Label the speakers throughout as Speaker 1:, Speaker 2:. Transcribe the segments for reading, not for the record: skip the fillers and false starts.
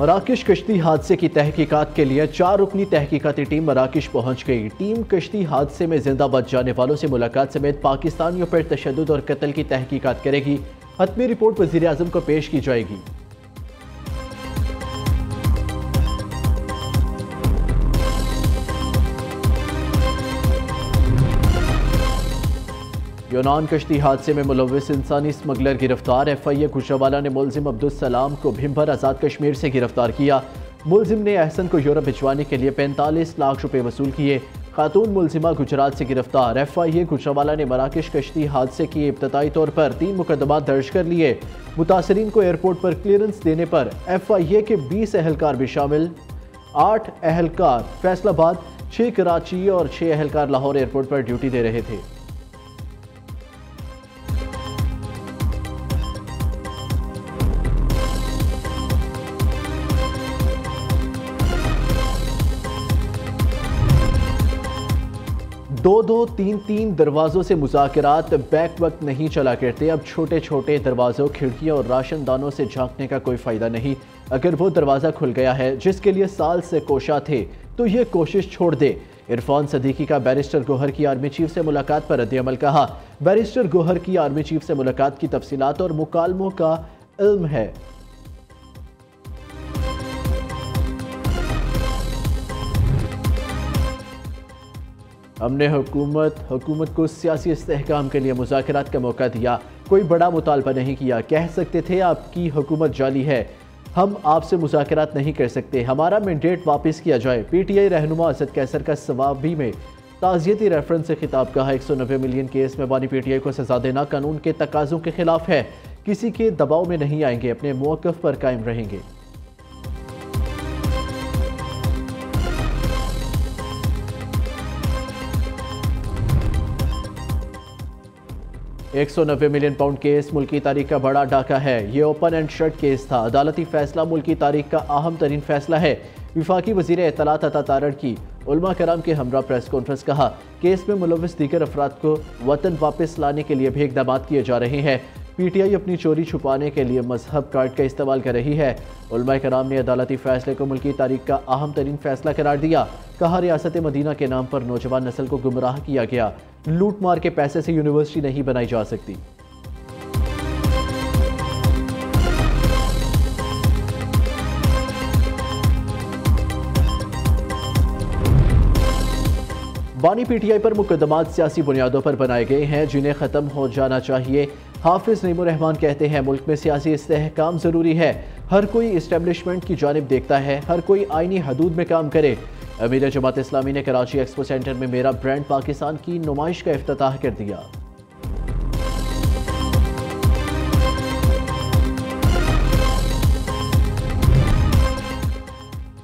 Speaker 1: मराकश कश्ती हादसे की तहकीकात के लिए 4 रुकनी तहकीकाती टीम मराकश पहुंच गई। टीम कश्ती हादसे में जिंदा बच जाने वालों से मुलाकात समेत पाकिस्तानियों पर तशद्दुद और कत्ल की तहकीकात करेगी। हतमी रिपोर्ट वज़ीर आज़म को पेश की जाएगी। यूनान कश्ती हादसे में मुलव्विस इंसानी स्मगलर गिरफ्तार। FIA गुजरावाला ने मुलजिम अब्दुल सलाम को भिंभर आज़ाद कश्मीर से गिरफ्तार किया। मुलजिम ने अहसन को यूरोप भिजवाने के लिए 45 लाख रुपए वसूल किए। खातून मुलजिमा गुजरात से गिरफ्तार। FIA गुजरावाला ने मराकश कश्ती हादसे की इब्तदाई तौर पर 3 मुकदमा दर्ज कर लिए। मुतासरीन को एयरपोर्ट पर क्लियरेंस देने पर FIA के 20 एहलकार भी शामिल। 8 एहलकार फैसलाबाद, 6 कराची और 6 एहलकार लाहौर एयरपोर्ट पर ड्यूटी दे रहे थे। दो 3 दरवाज़ों से मुज़ाकरात बैक वक्त नहीं चला करते। अब छोटे छोटे दरवाज़ों, खिड़कियों और राशनदानों से झांकने का कोई फ़ायदा नहीं। अगर वो दरवाज़ा खुल गया है जिसके लिए साल से कोशा थे तो ये कोशिश छोड़ दे। इरफान सदीकी का बैरिस्टर गौहर की आर्मी चीफ से मुलाकात पर रद्द-ए-अमल। कहा, बैरिस्टर गौहर की आर्मी चीफ से मुलाकात की तफसीलात और मुकालमों का इल्म है। हमने हुकूमत को सियासी इस्तेहकाम के लिए मुज़ाकरात का मौका दिया, कोई बड़ा मुतालबा नहीं किया। कह सकते थे आपकी हुकूमत जाली है, हम आपसे मुज़ाकरात नहीं कर सकते, हमारा मैंडेट वापस किया जाए। PTI रहनुमा असद कैसर का सवाबी में ताज़ियती रेफरेंस से खिताब। कहा, 190 मिलियन केस में बानी PTI को सजा देना कानून के तकाज़ों के खिलाफ है। किसी के दबाव में नहीं आएंगे, अपने मौक़िफ़ पर कायम रहेंगे। 190 मिलियन पाउंड केस मुल्की तारीख का बड़ा डाका है। ये ओपन एंड शट केस था। अदालती फैसला मुल्की तारीख का अहम तरीन फैसला है। विफाकी वज़ीर इत्तलात अता तारड़ की उलमा कराम के हमरा प्रेस कॉन्फ्रेंस। कहा, केस में मुलव्विस दीगर अफराद को वतन वापस लाने के लिए भी इक़दाम किए जा रहे हैं। PTI अपनी चोरी छुपाने के लिए मजहब कार्ड का इस्तेमाल कर रही है। उलमा कराम ने अदालती फैसले को मुल्की तारीख का अहम तरीन फैसला करार दिया। कहा, रियासत मदीना के नाम पर नौजवान नस्ल को गुमराह किया गया। लूट मार के पैसे से यूनिवर्सिटी नहीं बनाई जा सकती। बानी PTI पर मुकदमात सियासी बुनियादों पर बनाए गए हैं जिन्हें ख़त्म हो जाना चाहिए। हाफिज नईमुर रहमान कहते हैं, मुल्क में सियासी इस्तेहकाम ज़रूरी है। हर कोई इस्टेब्लिशमेंट की जानिब देखता है, हर कोई आईनी हदूद में काम करे। अमीर जमात इस्लामी ने कराची एक्सपो सेंटर में मेरा ब्रांड पाकिस्तान की नुमाइश का इफ्तिताह कर दिया।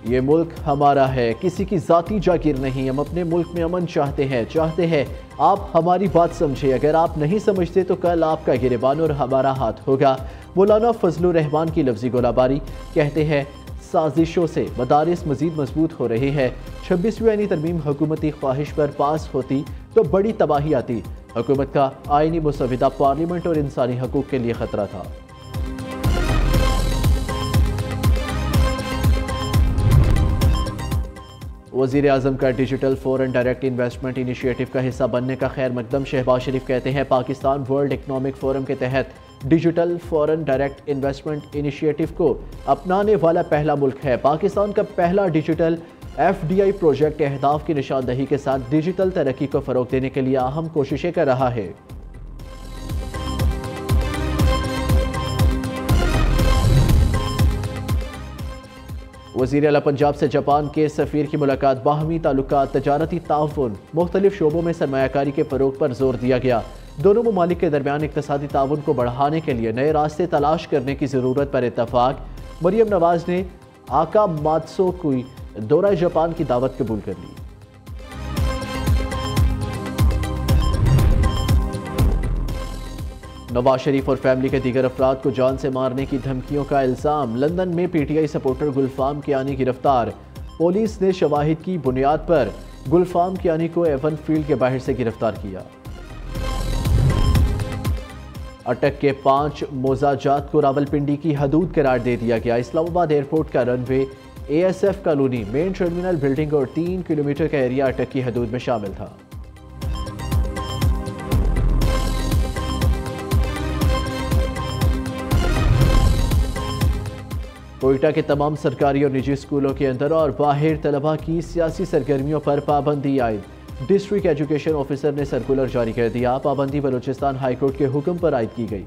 Speaker 1: ये मुल्क हमारा है, किसी की जाती जागीर नहीं। हम अपने मुल्क में अमन चाहते हैं आप हमारी बात समझे। अगर आप नहीं समझते तो कल आपका गिरेबान और हमारा हाथ होगा। मौलाना फजलुर रहमान की लफ्जी गोलाबारी। कहते हैं, साजिशों से मदारिस मजीद मजबूत हो रहे हैं। 26वीं आईनी तरमीम हुकूमती ख्वाहिश पर पास होती तो बड़ी तबाही आती। हुकूमत का आईनी मुसविदा पार्लियामेंट और इंसानी हकूक के लिए खतरा था। वज़ीर आज़म का digital foreign direct investment initiative का हिस्सा बनने का खैर मकदम। शहबाज शरीफ कहते हैं, पाकिस्तान वर्ल्ड इकनॉमिक फोरम के तहत digital foreign direct investment initiative को अपनाने वाला पहला मुल्क है। पाकिस्तान का पहला डिजिटल FDI प्रोजेक्ट अहदाफ की निशानदही के साथ डिजिटल तरक्की को फ़रोग़ देने के लिए अहम कोशिशें कर रहा है। वज़ीर आला पंजाब से जापान के सफ़ीर की मुलाकात। बाहमी ताल्लुकात, तजारती ताउन, मुख्तलिफ शोबों में सरमायाकारी के फ़रोग़ पर जोर दिया गया। दोनों ममालिक के दरमियान इक़्तिसादी ताउन को बढ़ाने के लिए नए रास्ते तलाश करने की ज़रूरत पर इत्तफ़ाक़। मरियम नवाज़ ने आका मात्सो की दौरा जापान की दावत कबूल कर ली। नवाज शरीफ और फैमिली के दीगर अफराद को जान से मारने की धमकियों का इल्ज़ाम। लंदन में PTI सपोर्टर गुलफाम कियानी गिरफ्तार। पुलिस ने शवाहिद की बुनियाद पर गुलफाम कियानी को एवन फील्ड के बाहर से गिरफ्तार किया। अटक के 5 मोजाजात को रावलपिंडी की हदूद करार दे दिया गया। इस्लामाबाद एयरपोर्ट का runway, ASF colony, main terminal building और 3 किलोमीटर का एरिया अटक की हदूद में शामिल था। कोयटा के तमाम सरकारी और निजी स्कूलों के अंदर और बाहर तलबा की सियासी सरगर्मियों पर पाबंदी आयद। डिस्ट्रिक्ट एजुकेशन ऑफिसर ने सर्कुलर जारी कर दिया। पाबंदी बलूचिस्तान हाईकोर्ट के हुक्म पर आयद की गई।